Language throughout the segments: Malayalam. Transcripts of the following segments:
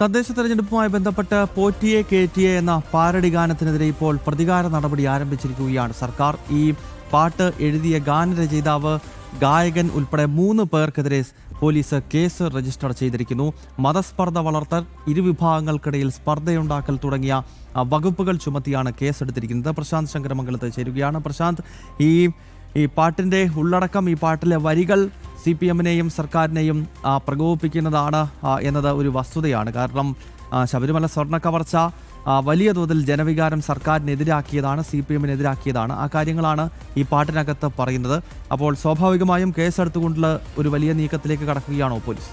തദ്ദേശ തെരഞ്ഞെടുപ്പുമായി ബന്ധപ്പെട്ട് പോറ്റിയെ കേറ്റിയെ എന്ന പാരഡി ഗാനത്തിനെതിരെ ഇപ്പോൾ പ്രതികാര നടപടി ആരംഭിച്ചിരിക്കുകയാണ് സർക്കാർ. ഈ പാട്ട് എഴുതിയ ഗാനരചയിതാവ്, ഗായകൻ ഉൾപ്പെടെ 3 പേർക്കെതിരെ പോലീസ് കേസ് രജിസ്റ്റർ ചെയ്തിരിക്കുന്നു. മതസ്പർദ്ധ വളർത്തൽ, ഇരുവിഭാഗങ്ങൾക്കിടയിൽ സ്പർദ്ധയുണ്ടാക്കൽ തുടങ്ങിയ വകുപ്പുകൾ ചുമത്തിയാണ് കേസെടുത്തിരിക്കുന്നത്. പ്രശാന്ത് ശങ്കരമംഗലത്ത് ചേരുകയാണ്. പ്രശാന്ത്, ഈ പാട്ടിന്റെ ഉള്ളടക്കം, ഈ പാട്ടിലെ വരികൾ CPM-നെയും സർക്കാരിനെയും പ്രകോപിപ്പിക്കുന്നതാണ് എന്നത് ഒരു വസ്തുതയാണ്. കാരണം ശബരിമല സ്വർണ്ണ കവർച്ച വലിയ തോതിൽ ജനവികാരം സർക്കാരിനെതിരാക്കിയതാണ്, CPM-നെതിരാക്കിയതാണ്. ആ കാര്യങ്ങളാണ് ഈ പാട്ടിനകത്ത് പറയുന്നത്. അപ്പോൾ സ്വാഭാവികമായും കേസെടുത്തുകൊണ്ടുള്ള ഒരു വലിയ നീക്കത്തിലേക്ക് കടക്കുകയാണോ പോലീസ്?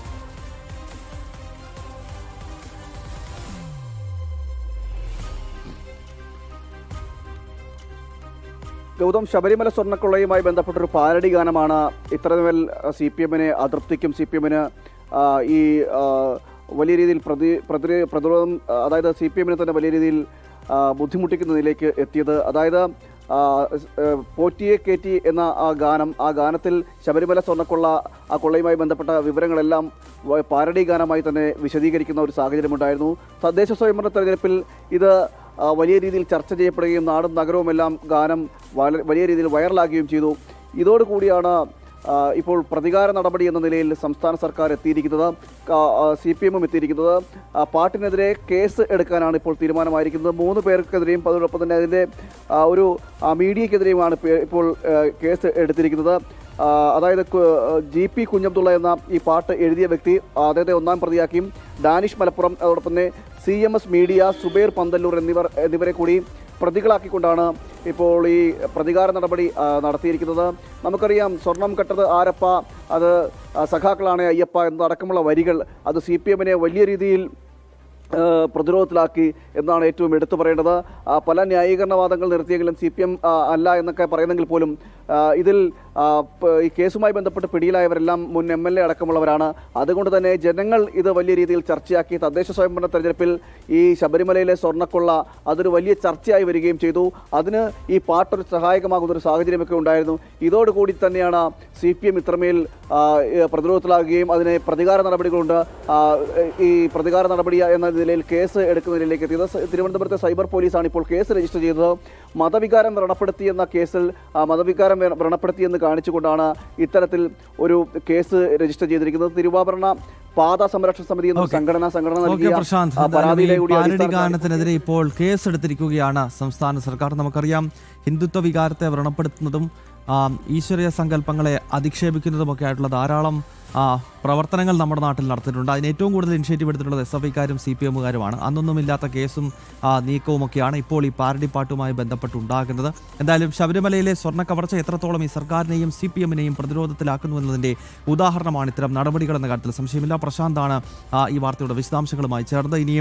ഗൗതം, ശബരിമല സ്വർണ്ണക്കൊള്ളയുമായി ബന്ധപ്പെട്ടൊരു പാരഡി ഗാനമാണ് ഇത്രമേൽ CPM-നെ അതൃപ്തിക്കും CPM-ന് ഈ വലിയ രീതിയിൽ പ്രതിരോധം, അതായത് CPM-നെ തന്നെ വലിയ രീതിയിൽ ബുദ്ധിമുട്ടിക്കുന്നതിലേക്ക് എത്തിയത്. അതായത് പോറ്റിയെ കേറ്റി എന്ന ആ ഗാനത്തിൽ ശബരിമല സ്വർണ്ണക്കൊള്ള, ആ കൊള്ളയുമായി ബന്ധപ്പെട്ട വിവരങ്ങളെല്ലാം പാരഡി ഗാനമായി തന്നെ വിശദീകരിക്കുന്ന ഒരു സാഹചര്യമുണ്ടായിരുന്നു. തദ്ദേശ സ്വയംഭരണ തെരഞ്ഞെടുപ്പിൽ ഇത് വലിയ രീതിയിൽ ചർച്ച ചെയ്യപ്പെടുകയും നാടും നഗരവുമെല്ലാം ഗാനം വലിയ രീതിയിൽ വൈറലാകുകയും ചെയ്തു. ഇതോടുകൂടിയാണ് ഇപ്പോൾ പ്രതികാര നടപടി എന്ന നിലയിൽ സംസ്ഥാന സർക്കാർ എത്തിയിരിക്കുന്നത്, CPM-ഉം എത്തിയിരിക്കുന്നത്. പാട്ടിനെതിരെ കേസ് എടുക്കാനാണ് ഇപ്പോൾ തീരുമാനമായിരിക്കുന്നത്. 3 പേർക്കെതിരെയും അതോടൊപ്പം തന്നെ അതിൻ്റെ ഒരു മീഡിയക്കെതിരെയുമാണ് ഇപ്പോൾ കേസ് എടുത്തിരിക്കുന്നത്. അതായത് GP കുഞ്ഞബ്ദുള്ള എന്ന ഈ പാട്ട് എഴുതിയ വ്യക്തി, അദ്ദേഹത്തെ 1-ാം പ്രതിയാക്കിയും ഡാനിഷ് മലപ്പുറം, അതോടൊപ്പം തന്നെ CMS മീഡിയ, സുബൈർ പന്തല്ലൂർ എന്നിവരെ കൂടി പ്രതികളാക്കിക്കൊണ്ടാണ് ഇപ്പോൾ ഈ പ്രതികാര നടപടി നടത്തിയിരിക്കുന്നത്. നമുക്കറിയാം, സ്വർണം കട്ടത് ആരപ്പ, അത് സഖാക്കളാണ് അയ്യപ്പ എന്നതടക്കമുള്ള വരികൾ അത് CPM-നെ വലിയ രീതിയിൽ പ്രതിരോധത്തിലാക്കി എന്നാണ് ഏറ്റവും എടുത്തു പറയേണ്ടത്. പല ന്യായീകരണവാദങ്ങൾ നിർത്തിയെങ്കിലും CPM അല്ല എന്നൊക്കെ പറയുന്നെങ്കിൽ പോലും ഇതിൽ ഈ കേസുമായി ബന്ധപ്പെട്ട് പിടിയിലായവരെല്ലാം മുൻ MLA അടക്കമുള്ളവരാണ്. അതുകൊണ്ട് തന്നെ ജനങ്ങൾ ഇത് വലിയ രീതിയിൽ ചർച്ചയാക്കി. തദ്ദേശ സ്വയംഭരണ തെരഞ്ഞെടുപ്പിൽ ഈ ശബരിമലയിലെ സ്വർണ്ണക്കൊള്ള അതൊരു വലിയ ചർച്ചയായി വരികയും ചെയ്തു. അതിന് ഈ പാട്ടൊരു സഹായകമാകുന്നൊരു സാഹചര്യമൊക്കെ ഉണ്ടായിരുന്നു. ഇതോടുകൂടി തന്നെയാണ് CPM ഇത്രമേൽ പ്രതിരോധത്തിലാകുകയും അതിനെ പ്രതികാര നടപടികളുണ്ട്, ഈ പ്രതികാര നടപടി എന്ന നിലയിൽ കേസ് എടുക്കുന്നതിലേക്ക് എത്തിയത്. തിരുവനന്തപുരത്തെ സൈബർ പോലീസാണ് ഇപ്പോൾ കേസ് രജിസ്റ്റർ ചെയ്തത്. മതവികാരം വ്രണപ്പെടുത്തിയെന്ന കേസിൽ മതവികാരം വ്രണപ്പെടുത്തിയെന്ന് കാണിച്ചുകൊണ്ടാണ് ഇത്തരത്തിൽ ഒരു കേസ് രജിസ്റ്റർ ചെയ്തിരിക്കുന്നത്. തിരുവാഭരണ പാത സംരക്ഷണ സമിതി എന്ന സംഘടന നൽകിയ പാരഡി ഗാനത്തിനെതിരെ ഇപ്പോൾ കേസെടുത്തിരിക്കുകയാണ് സംസ്ഥാന സർക്കാർ. നമുക്കറിയാം, ഹിന്ദുത്വ വികാരത്തെ വ്രണപ്പെടുത്തുന്നതും ഈശ്വരീയ സങ്കല്പങ്ങളെ അധിക്ഷേപിക്കുന്നതുമൊക്കെ ആയിട്ടുള്ള ധാരാളം പ്രവർത്തനങ്ങൾ നമ്മുടെ നാട്ടിൽ നടത്തിയിട്ടുണ്ട്. അതിന് ഏറ്റവും കൂടുതൽ ഇനിഷ്യേറ്റീവ് എടുത്തിട്ടുള്ളത് SFIക്കാരും CPM-കാരുമാണ്. അന്നൊന്നുമില്ലാത്ത കേസും നീക്കവുമൊക്കെയാണ് ഇപ്പോൾ ഈ പാരഡി പാട്ടുമായി ബന്ധപ്പെട്ടുണ്ടാകുന്നത്. എന്തായാലും ശബരിമലയിലെ സ്വർണ്ണ കവർച്ച എത്രത്തോളം ഈ സർക്കാരിനെയും CPM-നെയും പ്രതിരോധത്തിലാക്കുന്നു എന്നതിൻ്റെ ഉദാഹരണമാണ് ഇത്തരം നടപടികൾ എന്ന കാര്യത്തിൽ സംശയമില്ല. പ്രശാന്താണ് ഈ വാർത്തയുടെ വിശദാംശങ്ങളുമായി ചേർന്നത്. ഇനിയും